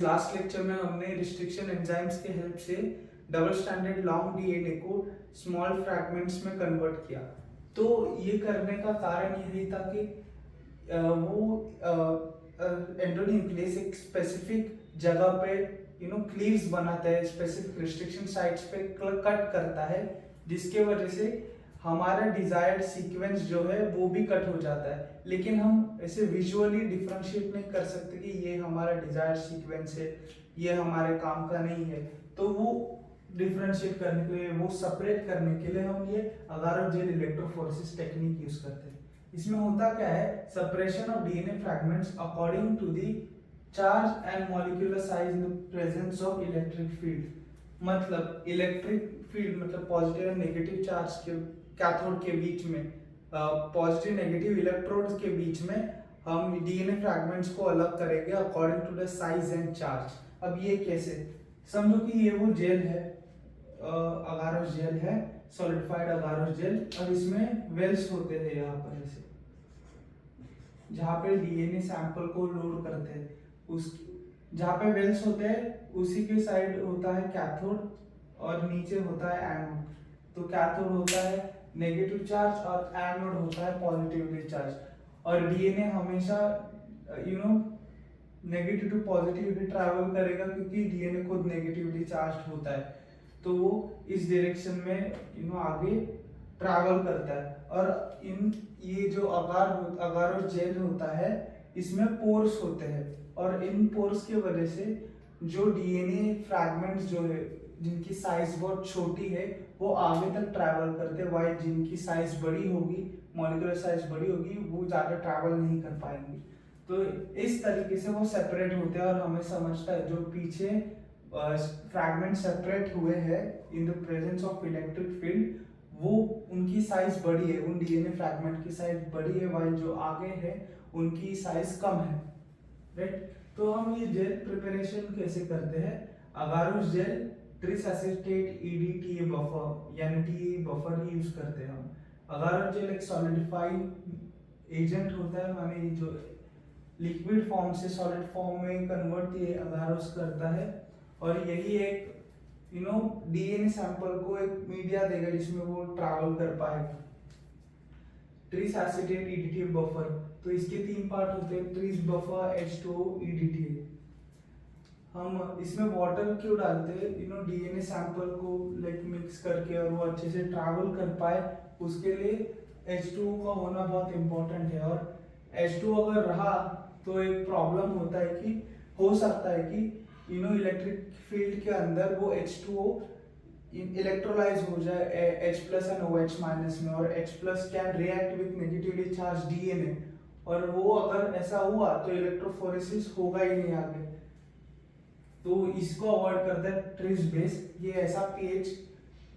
Last lecture में हमने restriction enzymes के हेल्प से डबल स्टैंडर्ड लॉन्ग डीएनए को स्मॉल फ्रैगमेंट्स में कन्वर्ट किया। तो ये करने का कारण यही था कि वो एंडोन्यूक्लियस एक स्पेसिफिक जगह पे क्लीव्स बनाता है, स्पेसिफिक रिस्ट्रिक्शन साइट्स पे कट करता है, जिसके वजह से हमारा डिजायर्ड सीक्वेंस जो है वो भी कट हो जाता है। लेकिन हम ऐसे विजुअली डिफरेंशिएट नहीं कर सकते कि ये हमारा डिजायर्ड सीक्वेंस है, ये हमारे काम का नहीं है। तो वो डिफरेंशिएट करने के लिए, वो सेपरेट करने के लिए हम ये agarose gel electrophoresis technique use करते हैं। इसमें होता क्या है, separation of DNA fragments according to the charge and molecular size in the presence of electric field. मतलब इलेक्ट्रिक फील्ड मतलब पॉजिटिव एंड नेगेटिव चार्ज के कैथोड के बीच में, पॉजिटिव नेगेटिव इलेक्ट्रोड्स के बीच में हम डीएनए फ्रैगमेंट्स को अलग करेंगे according to the size and charge. अब ये कैसे, समझो कि ये वो जेल है, अगारोस जेल है, सॉलिडिफाइड अगारोस जेल, और इसमें वेल्स होते हैं यहाँ पर ऐसे, जहाँ पे डीएनए सैंपल को लोड करते हैं। उस जहाँ पे वेल्स होते हैं उसी के साइड होता है कैथोड और नीचे होता है एनोड। तो कैथोड होता है नेगेटिव चार्ज और एनोड होता है पॉजिटिवली चार्ज। और डीएनए हमेशा नेगेटिव टू पॉजिटिव ही ट्रैवल करेगा, क्योंकि डीएनए खुद नेगेटिवली चार्ज होता है। तो वो इस डायरेक्शन में आगे ट्रैवल करता है। और ये जो अगारो जेल होता है, इसमें पोर्स होते हैं, और इन पोर्स की वजह से जो डीएनए फ्रैगमेंट्स जो है जिनकी साइज बहुत छोटी है वो आगे तक ट्रैवल करते हैं, वाइल जिनकी साइज बड़ी होगी, मॉलिक्यूलर साइज बड़ी होगी, वो ज़्यादा ट्रैवल नहीं कर पाएंगे। तो इस तरीके से वो सेपरेट होते हैं, और हमें समझता है जो पीछे फ्रैगमेंट सेपरेट हुए हैं इन the presence of electric field, वो उनकी साइज बड़ी है, उन डीएनए फ्रैगमेंट की साइज बड़ी है, वाइल जो आगे है उनकी साइज कम है। राइट। तो हम ये जेल प्रिपरेशन कैसे करते हैं, agarose gel tris acetate EDT buffer यानी टी बफर यूज करते हैं हम। अगारोस जेल एक सॉलिडिफाइड एजेंट होता है, माने ये जो लिक्विड फॉर्म से सॉलिड फॉर्म में कन्वर्ट ये अगारोस करता है, और यही एक डीएनए सैंपल को एक मीडिया देगा जिसमें वो ट्रैवल कर पाएगा। ट्रिस एसिटेट ईडीटी बफर, तो इसके तीन पार्ट होते हैं, ट्रिस बफर, H2O, ईडीटी। हम इसमें वाटर क्यों डालते हैं, डीएनए सैंपल को लाइक मिक्स करके और वो अच्छे से ट्रैवल कर पाए, उसके लिए H2O का होना बहुत इंपॉर्टेंट है। और H2O अगर रहा तो एक प्रॉब्लम होता है कि हो सकता है कि इलेक्ट्रिक फील्ड के अंदर वो H2O इलेक्ट्रोलाइज हो जाए H plus and OH minus में, और H plus can react with negatively charge DNA, और वो अगर ऐसा हुआ तो इलेक्ट्रोफोरेसिस होगा ही नहीं आगे। तो इसको अवॉइड करता है ट्रिस बेस, ये ऐसा पीएच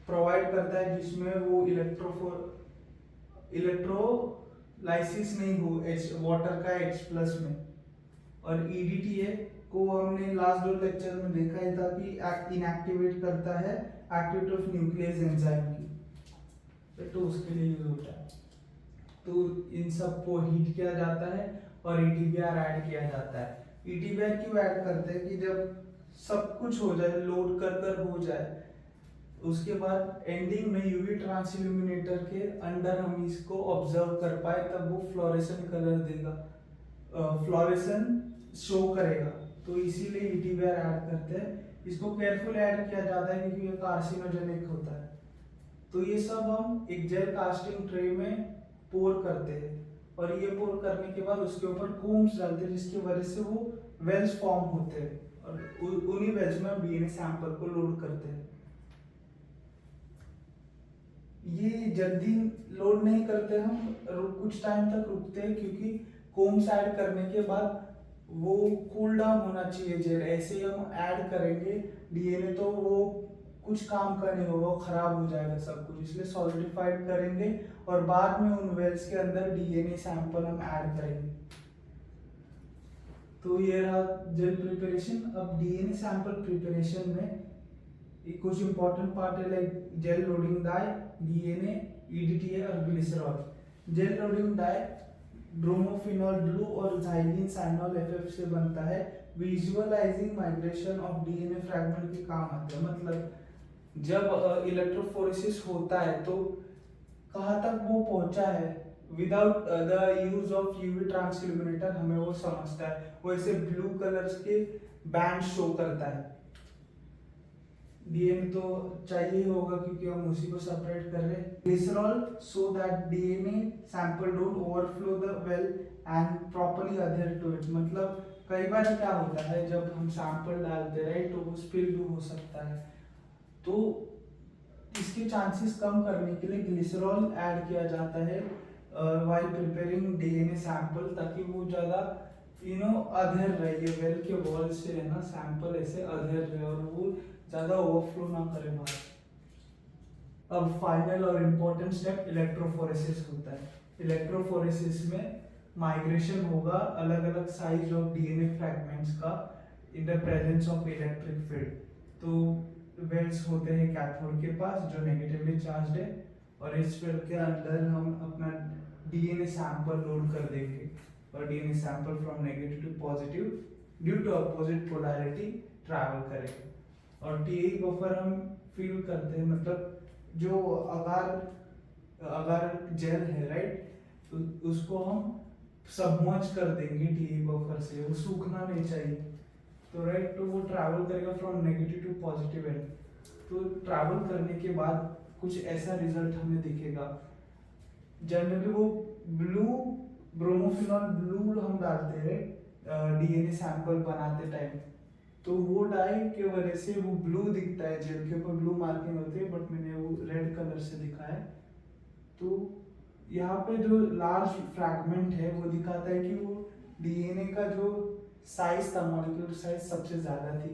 प्रोवाइड करता है जिसमें वो इलेक्ट्रोलाइसिस नहीं हो वाटर का H प्लस में। और ईडीटी है को हमने लास्ट दो लेक्चर में देखा ही था कि इनएक्टिवेट करता है एक्टिविटी ऑफ न्यूक्लियस एंजाइम की, तो उसके लिए यूज होता है। तो इन सब को हीट किया जाता है और ईटीबीआर ऐड किया जाता है। ईटीबीआर क्यों ऐड करते हैं कि जब सब कुछ हो जाए, लोड कर कर हो जाए, उसके बाद एंडिंग में यूवी ट्रांसइल्यूमिनेटर के अंडर हम इसको ऑब्जर्व कर पाए, तब वो फ्लोरेसेंट कलर देगा, फ्लोरेसेंट शो करेगा। तो इसीलिए ईटीबीआर ऐड करते हैं। इसको केयरफुल ऐड किया जाता है क्योंकि ये कार्सिनोजेनिक होता है। तो ये सब हम एक जेल कास्टिंग ट्रे में पोर करते हैं, और ये पोर करने के बाद उसके ऊपर कोम्स डालते हैं, जिसकी वजह से वो वेल्स फॉर्म होते हैं, और उन्हीं वेल्स में डीएनए सैंपल को लोड करते हैं। ये जल्दी लोड नहीं करते हम, कुछ टाइम तक रुकते हैं, क्योंकि कोम्स ऐड करने के बाद वो कूल डाउन होना चाहिए जेल। ऐसे ही हम ऐड करेंगे डीएनए तो वो कुछ काम का नहीं होगा, खराब हो जाएगा सब कुछ, इसलिए सॉलिडिफाइड करेंगे और बाद में उन वेल्स के अंदर डीएनए सैंपल हम ऐड करेंगे। तो ये रहा जेल प्रिपरेशन। अब डीएनए सैंपल प्रिपरेशन में कुछ इंपॉर्टेंट पार्ट है, like gel loading dye, DNA, EDT और glycerol. Gel loading dye bromophenol blue और ज़ाइलिन साइनॉल एफएफ से बनता है। Visualizing migration of DNA fragment के काम आते हैं। मतलब जब इलेक्ट्रोफोरेसिस होता है तो कहाँ तक वो पहुंचा है, without the use of UV transilluminator हमें वो समझता है। वो ऐसे ब्लू कलर्स के बैंड शो करता है। डीएनए तो चाहिए ही होगा क्योंकि हम उसी को सेपरेट कर रहे हैं। Glycerol so that DNA sample don't overflow the well and properly adhere to it. मतलब कई बार क्या होता है जब हम सैंपल डालते हैं तो वो स्पिल भी हो सकता है, तो इसके चांसेस कम करने के लिए ग्लिसरॉल ऐड किया जाता है व्हाइल प्रिपेयरिंग डीएनए सैंपल, ताकि वो ज़्यादा अधेर रहे, ये वेल के वॉल से है ना सैंपल ऐसे अधेर रहे और वो ज़्यादा ओवरफ्लो ना करे बाहर। अब फाइनल और इम्पोर्टेंट स्टेप इलेक्ट्रोफोरेसिस होता है। इलेक्ट्रोफोरेसिस में माइग्रेशन होगा अलग अलग साइज ऑफ डीएनए फ्रैगमेंट्स का इन the presence of electric field. तो वेल्स होते हैं कैथोड के पास जो नेगेटिवली चार्ज्ड है, और इस फील्ड के अंदर हम अपना डीएनए सैंपल लोड कर देंगे और DNA sample from negative to positive due to opposite polarity travel करेगा। और टीई बफर हम फील करते हैं, मतलब जो अगर जेल है राइट, तो उसको हम सबमर्ज कर देंगे टीई बफर से, वो सूखना नहीं चाहिए। तो राइट, तो वो ट्रैवल करेगा from negative to positive end. तो ट्रैवल करने के बाद कुछ ऐसा रिजल्ट हमें दिखेगा। जनरली वो ब्लू ब्रोमोफिनॉल ब्लू हम डालते हैं डीएनए सैंपल बनाते टाइम, तो वो डाई के वजह से वो ब्लू दिखता है, जेल के ऊपर ब्लू मार्किंग होती है, बट मैंने वो रेड कलर से दिखा है। तो यहाँ पे जो लार्ज फ्रैगमेंट है वो दिखाता है कि वो डीएनए का जो साइज था, मॉलिक्यूलर साइज सबसे ज्यादा थी,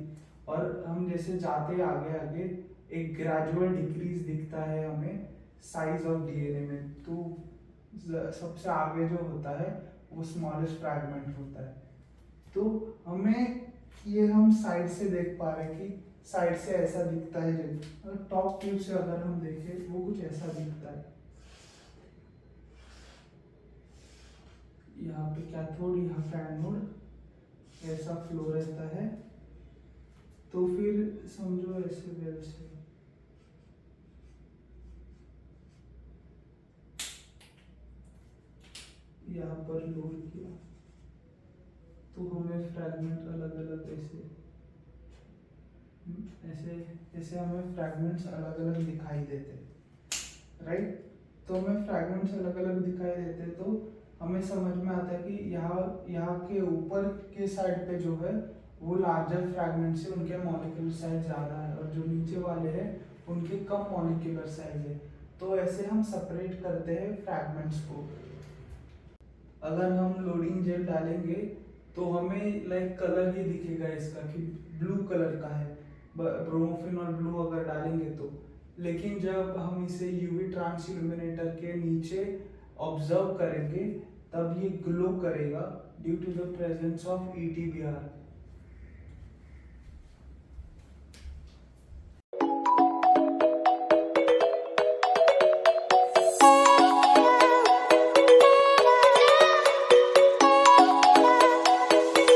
और हम जैसे जाते आगे आगे एक ग्रेजुअल डिक्रीज दिखता है हमें साइज ऑफ डीएनए में। तो सबसे आगे जो होता है वो स्मॉलेस्ट फ्रैगमेंट होता है। तो हमें ये हम साइड से देख पा रहे हैं कि साइड से ऐसा दिखता है, जब टॉप व्यू से अगर हम देखें वो कुछ ऐसा दिखता है। यहाँ पे कैथोड, यहाँ पे एनोड, ऐसा फ्लो रहता है। तो फिर समझो ऐसे वेल से यहाँ पर लोड किया तो हमें फ्रैगमेंट अलग अलग ऐसे हमें फ्रैगमेंट्स अलग अलग दिखाई देते, राइट। तो हमें फ्रैगमेंट्स अलग अलग दिखाई देते तो हमें समझ में आता है कि यहाँ के ऊपर के साइड पे जो है वो लार्जर फ्रैगमेंट से उनके मॉलिक्यूलर साइज ज़्यादा है, और जो नीचे वाले हैं उनके कम मॉलिक्यूलर साइज है। तो ऐसे हम सेपरेट करते हैं फ्रैगमेंट्स को। अगर हम लोडिंग जेल डालेंगे तो हमें लाइक कलर ही दिखेगा इसका कि ब्लू कलर का है, ब्रोमोफिनॉल ब्लू अगर डालेंगे तो। लेकिन जब हम इसे यूवी ट्रांसइल्यूमिनेटर के नीचे ऑब्जर्व करेंगे तब ये ग्लो करेगा due to the presence of ईटीबीआर।